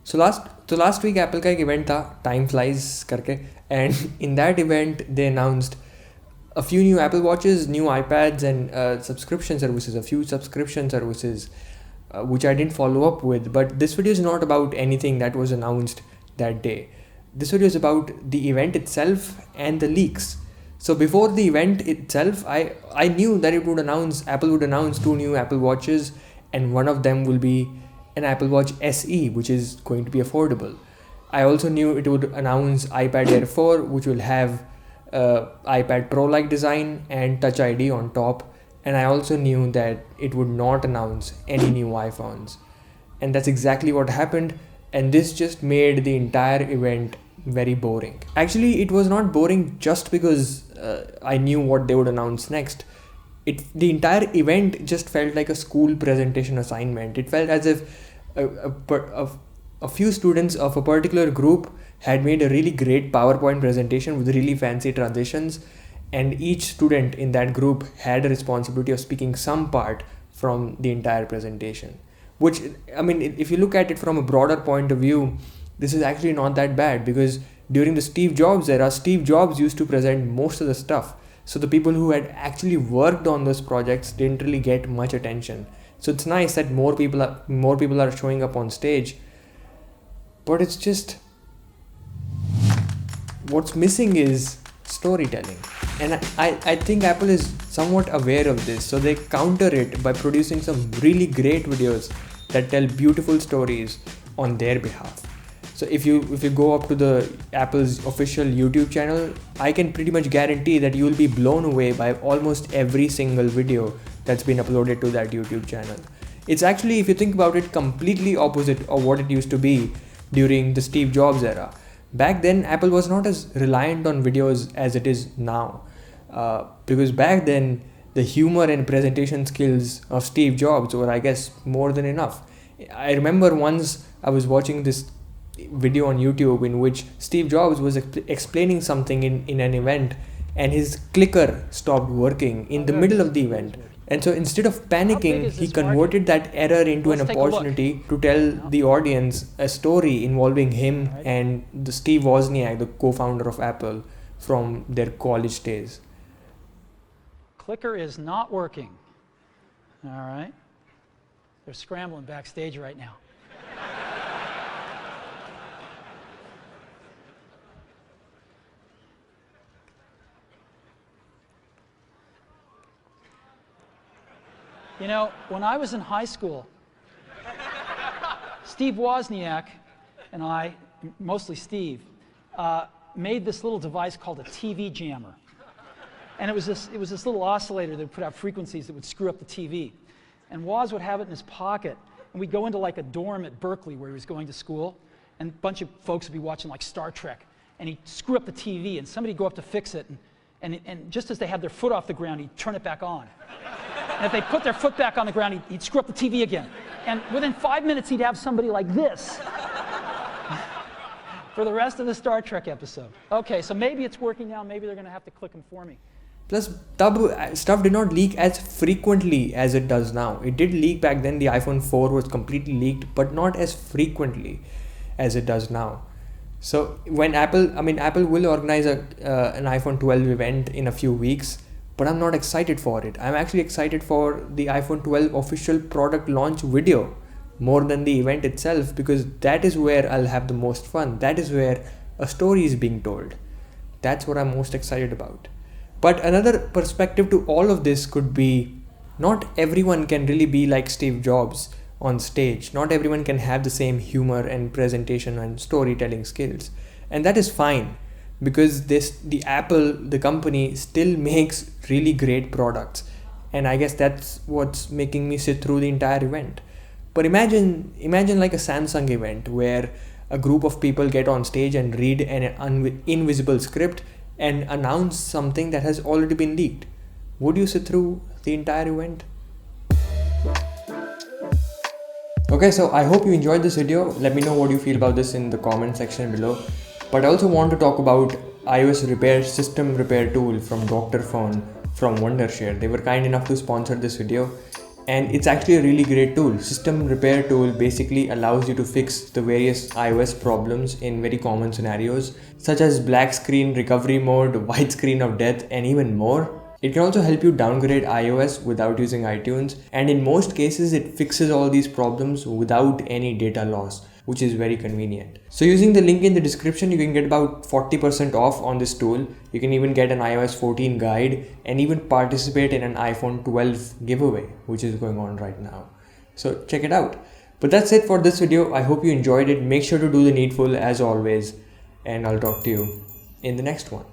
So last week Apple का एक event था Time Flies करके, and in that event they announced a few new Apple Watches, new iPads, and subscription services, a few subscription services, which I didn't follow up with. But this video is not about anything that was announced that day. This video is about the event itself and the leaks. So before the event itself, I knew that Apple would announce two new Apple Watches, and one of them will be an Apple Watch SE, which is going to be affordable. I also knew it would announce iPad Air 4, which will have iPad Pro-like design and Touch ID on top. And I also knew that it would not announce any new iPhones. And that's exactly what happened. And this just made the entire event very boring. Actually, it was not boring just because I knew what they would announce next. The entire event just felt like a school presentation assignment. It felt as if a few students of a particular group had made a really great PowerPoint presentation with really fancy transitions, and each student in that group had a responsibility of speaking some part from the entire presentation. Which, I mean, if you look at it from a broader point of view, this is actually not that bad, because during the Steve Jobs era, Steve Jobs used to present most of the stuff. So the people who had actually worked on those projects didn't really get much attention. So it's nice that more people are showing up on stage, but it's just, what's missing is storytelling. And I think Apple is somewhat aware of this, so they counter it by producing some really great videos that tell beautiful stories on their behalf. So if you go up to the Apple's official YouTube channel, I can pretty much guarantee that you will be blown away by almost every single video that's been uploaded to that YouTube channel. It's actually, if you think about it, completely opposite of what it used to be during the Steve Jobs era. Back then, Apple was not as reliant on videos as it is now. Because back then, the humor and presentation skills of Steve Jobs were, I guess, more than enough. I remember once I was watching this video on YouTube in which Steve Jobs was explaining something in an event, and his clicker stopped working in the middle of the event. And so instead of panicking, he converted that error into an opportunity to tell the audience a story involving him and the Steve Wozniak, the co-founder of Apple, from their college days. Clicker is not working. All right. They're scrambling backstage right now. You know, when I was in high school, Steve Wozniak and I, mostly Steve, made this little device called a TV jammer. And it was this little oscillator that would put out frequencies that would screw up the TV. And Woz would have it in his pocket, and we'd go into like a dorm at Berkeley where he was going to school, and a bunch of folks would be watching like Star Trek, and he'd screw up the TV, and somebody'd go up to fix it, and just as they had their foot off the ground, he'd turn it back on. And if they put their foot back on the ground, he'd screw up the TV again. And within 5 minutes, he'd have somebody like this for the rest of the Star Trek episode. Okay, so maybe it's working now. Maybe they're going to have to click them for me. Plus, stuff did not leak as frequently as it does now. It did leak back then. The iPhone 4 was completely leaked, but not as frequently as it does now. So when Apple will organize an iPhone 12 event in a few weeks, but I'm not excited for it. I'm actually excited for the iPhone 12 official product launch video more than the event itself, because that is where I'll have the most fun. That is where a story is being told. That's what I'm most excited about. But another perspective to all of this could be, not everyone can really be like Steve Jobs on stage. Not everyone can have the same humor and presentation and storytelling skills. And that is fine, because the Apple, the company, still makes really great products. And I guess that's what's making me sit through the entire event. But imagine like a Samsung event where a group of people get on stage and read an invisible script and announce something that has already been leaked. Would you sit through the entire event? Okay, so I hope you enjoyed this video. Let me know what you feel about this in the comment section below. But I also want to talk about iOS repair system repair tool from Dr. Phone from Wondershare. They were kind enough to sponsor this video. and it's actually a really great tool. System repair tool basically allows you to fix the various iOS problems in very common scenarios, such as black screen recovery mode, white screen of death, and even more. It can also help you downgrade iOS without using iTunes, and in most cases it fixes all these problems without any data loss, which is very convenient. So using the link in the description, you can get about 40% off on this tool. You can even get an iOS 14 guide and even participate in an iPhone 12 giveaway, which is going on right now. So check it out. But that's it for this video. I hope you enjoyed it. Make sure to do the needful as always, and I'll talk to you in the next one.